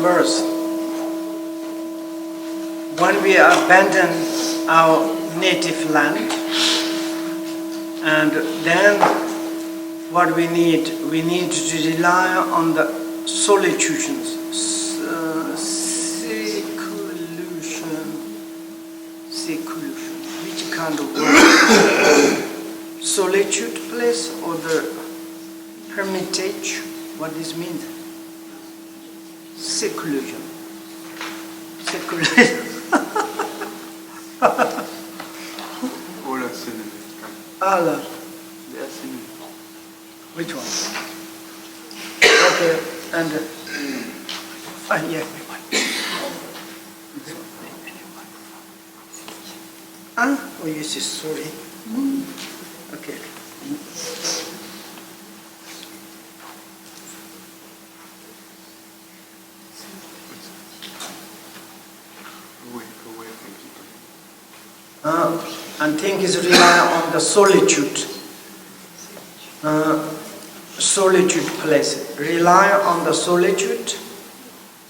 verse. When we abandon our native land, and then what we need to rely on the seclusion, which kind of word? Solitude place or the hermitage? What this means? Seclusion. All are synonyms. Allah. They are synonyms. Which one? Okay, and yeah. Oh yes, sorry. Okay. And thing is rely on the solitude. Solitude place. Rely on the solitude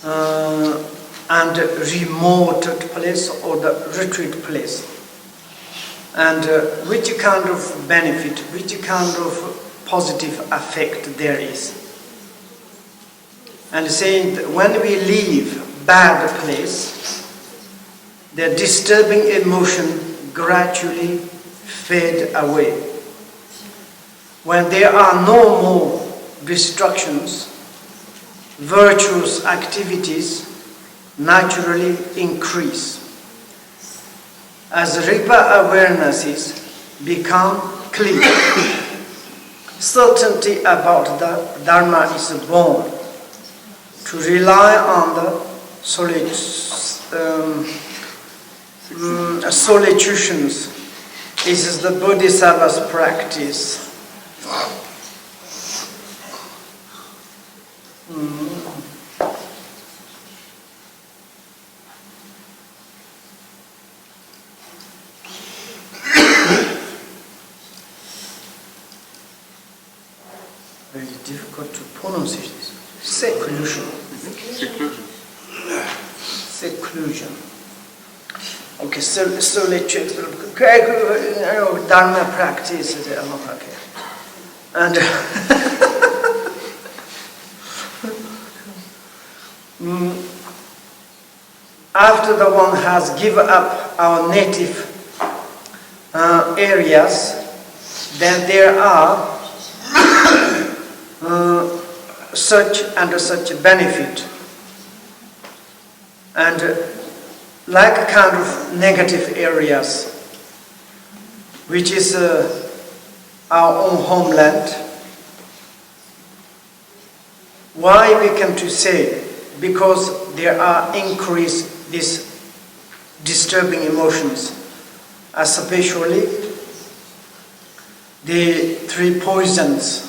and remote place or the retreat place. And which kind of benefit, which kind of positive effect there is. And saying that when we leave bad place, the disturbing emotion gradually fade away. When there are no more distractions, virtuous activities naturally increase. As Ripa awarenesses become clear, certainty about the Dharma is born. To rely on the solitutions is the Bodhisattva's practice. Very difficult to pronounce this. Seclusion. Seclusion. Okay, solitude. Dharma practice. Okay. And after the one has given up our native areas, then there are such and such benefit, and like a kind of negative areas, which is our own homeland. Why we come to say? Because there are increased these disturbing emotions, especially the three poisons: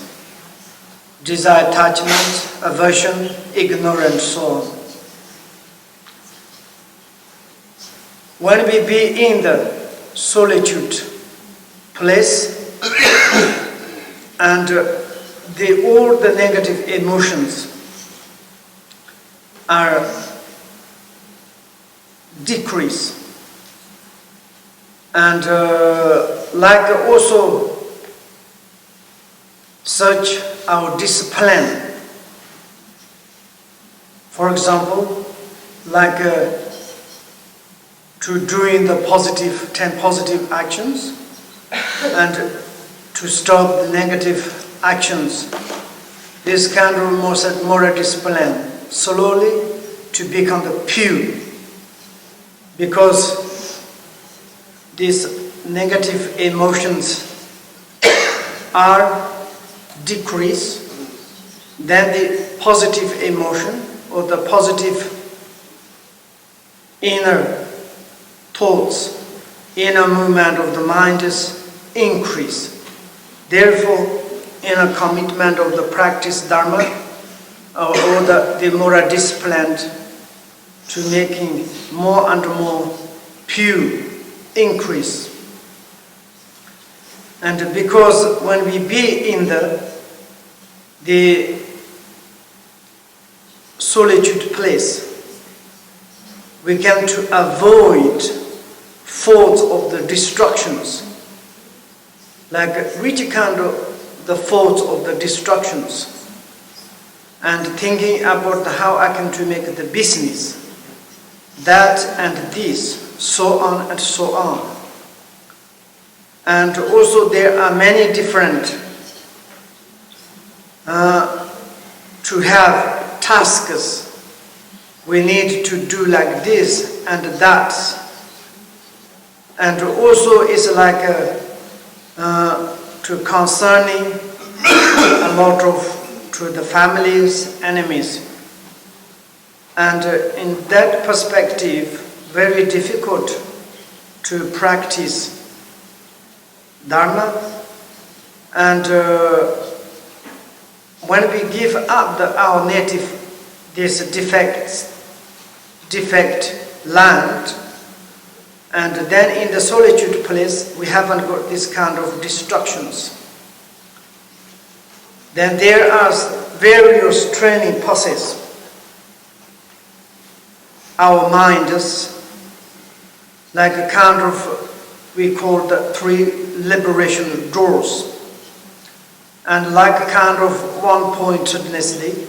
desire, attachment, aversion, ignorance, so on. When we be in the solitude place and all the negative emotions are decreased, and like also such our discipline. For example, like to doing the 10 positive actions and to stop the negative actions. This kind of moral discipline slowly to become the pure, because these negative emotions are decreased, then the positive emotion or the positive inner thoughts, inner movement of the mind is increased. Therefore, inner commitment of the practice Dharma or the moral discipline to making more and more pure increase. And because when we be in the solitude place, we can to avoid thoughts of the destructions. Like which kind of the thoughts of the destructions, and thinking about how I can to make the business, that and this, so on and so on. And also there are many different to have tasks. We need to do like this and that. And also it's like to concerning a lot of to the family's enemies. And in that perspective, very difficult to practice Dharma. And when we give up our native, this defect land, and then in the solitude place, we haven't got this kind of destructions. Then there are various training processes. Our minds, like a kind of, we call the 3 liberation doors, and like a kind of one-pointednessly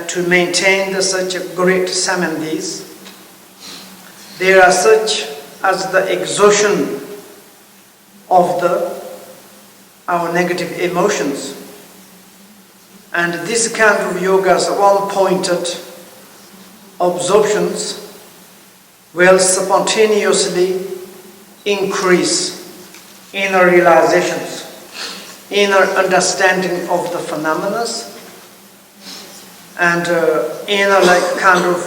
to maintain such a great samadhis. There are such as the exhaustion of our negative emotions. And this kind of yoga's one-pointed absorptions will spontaneously increase inner realizations, inner understanding of the phenomena, and inner like kind of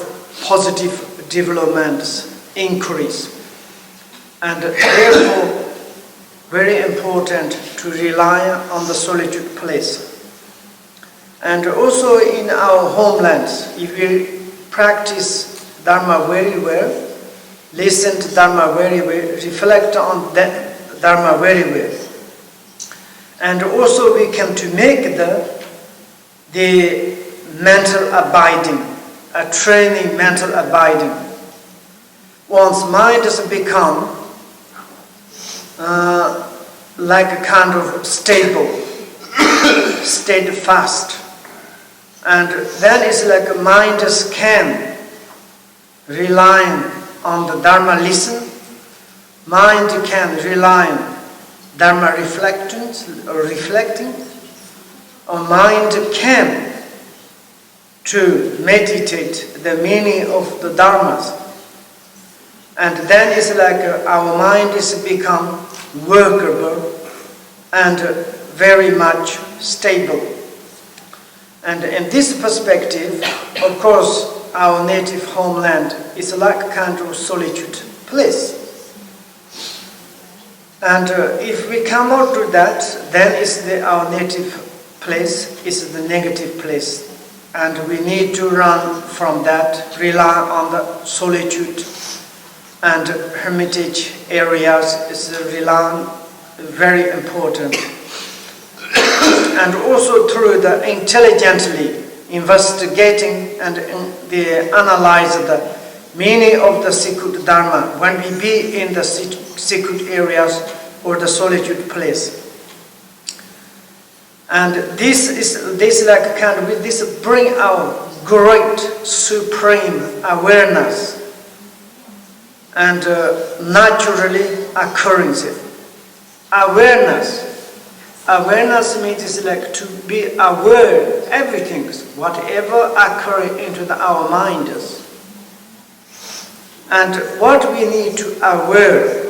positive developments increase. And therefore, very important to rely on the solitude place. And also in our homelands, if we practice Dharma very well, listen to Dharma very well, reflect on that Dharma very well. And also we can to make the mental abiding, a training mental abiding. One's mind has become like a kind of stable, steadfast. And then it's like a mind can rely on the Dharma listen, mind can rely on Dharma reflecting, or mind can to meditate the meaning of the Dharmas. And then it's like our mind is become workable and very much stable. And in this perspective, of course, our native homeland is like a kind of solitude place. And if we cannot do that, then our native place is the negative place. And we need to run from that, rely on the solitude and hermitage areas is very important. And also through the intelligently investigating and analyze the meaning of the secret Dharma when we be in the secret areas or the solitude place. And this like kind of this bring our great supreme awareness and naturally occurrence. Awareness means like to be aware everything, whatever occurs into our minds. And what we need to aware.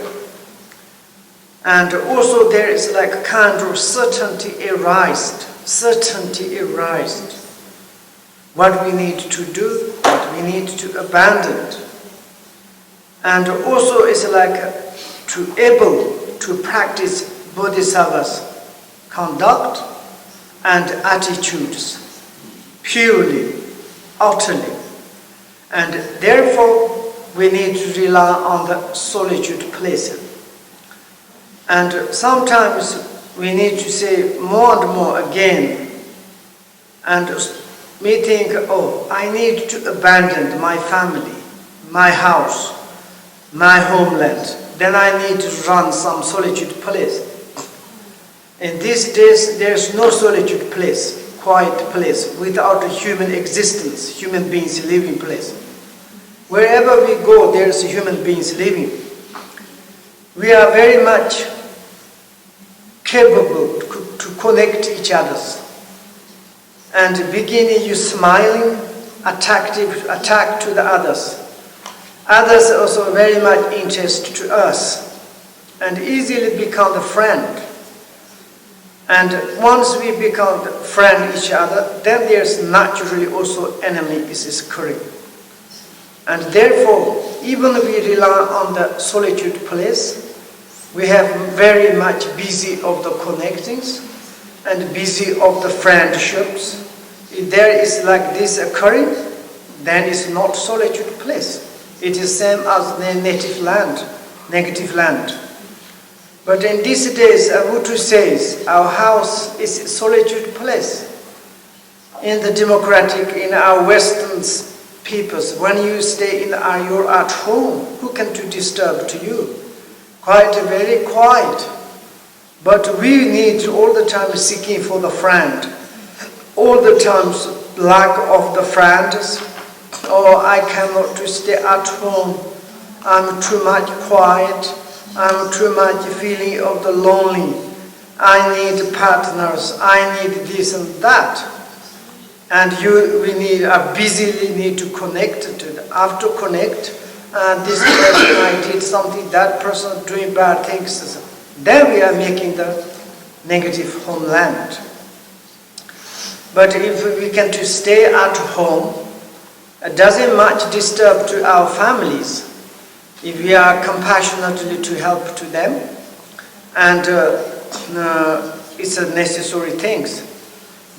And also there is like kind of certainty arised. What we need to do, what we need to abandon. And also it's like to able to practice Bodhisattva's conduct and attitudes purely, utterly. And therefore we need to rely on the solitude place. And sometimes we need to say more and more again, and may think, oh, I need to abandon my family, my house, my homeland. Then I need to run some solitude place. In these days, there's no solitude place, quiet place, without a human existence, human beings living place. Wherever we go, there's human beings living. We are very much capable to connect each other. And beginning you smiling, attack to the others. Others also very much interest to us and easily become the friend. And once we become the friend each other, then there's naturally also enemy is occurring. And therefore, even we rely on the solitude place, we have very much busy of the connectings and busy of the friendships. If there is like this occurring, then it's not solitude place. It is same as the native land, negative land. But in these days, Patrul says, our house is a solitude place. In the democratic, in our Western peoples, when you stay you're at home, who can to disturb to you? Quite very quiet. But we need all the time seeking for the friend. All the times lack of the friends. Oh, I cannot to stay at home. I'm too much quiet. I'm too much feeling of the lonely. I need partners. I need this and that. And we busily need to connect to it. After connect, this person I did something, that person doing bad things. Then we are making the negative homeland. But if we can to stay at home, it doesn't much disturb to our families. If we are compassionately to help to them, and it's a necessary things.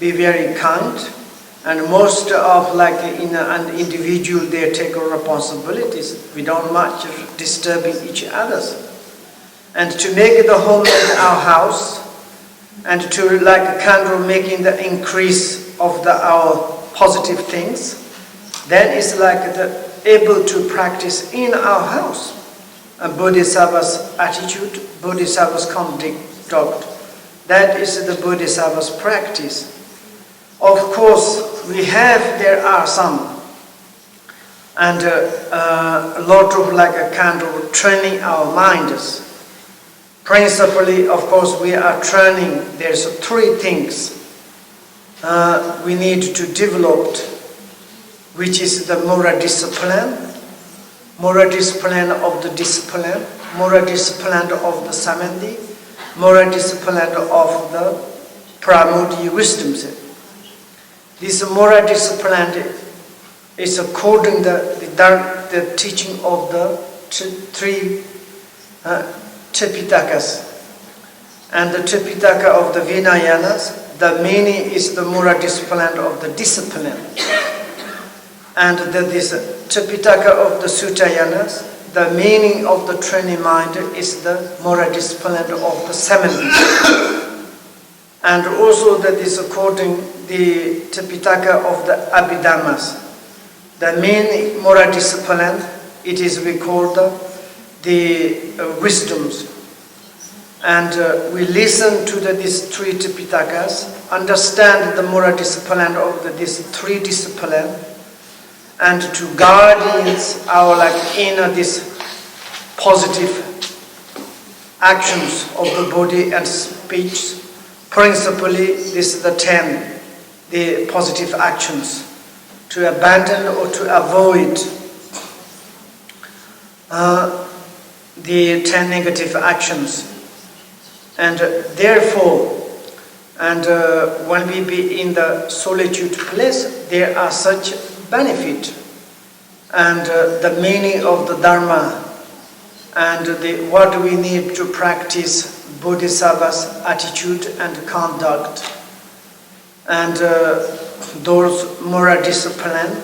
Be very kind, and most of like in an individual they take responsibilities. We don't much disturbing each others, and to make the home our house, and to like kind of making the increase of our positive things. Then it's like able to practice in our house. A Bodhisattva's attitude, Bodhisattva's conduct. That is the Bodhisattva's practice. Of course, there are some, and a lot of like a kind of training our minds. Principally, of course, we are training. There's three things we need to develop, which is the moral discipline of the discipline, moral discipline of the samadhi, moral discipline of the pramodhi wisdoms. This moral discipline is according to the teaching of the three Tripitakas. And the Tripitaka of the Vinayanas, the meaning is the moral discipline of the discipline. And this Tripitaka of the Sutayanas, the meaning of the training mind is the moral discipline of the samadhi. And also that is according the Tripitaka of the Abhidhammas. The main moral discipline, it is we call the wisdoms. And we listen to these three Tripitakas, understand the moral discipline of these three disciplines, and to guard our like inner this positive actions of the body and speech. Principally, this is the 10, the positive actions, to abandon or to avoid the 10 negative actions. And therefore, when we be in the solitude place, there are such benefit, and the meaning of the Dharma, and what we need to practice Bodhisattva's attitude and conduct, and those moral discipline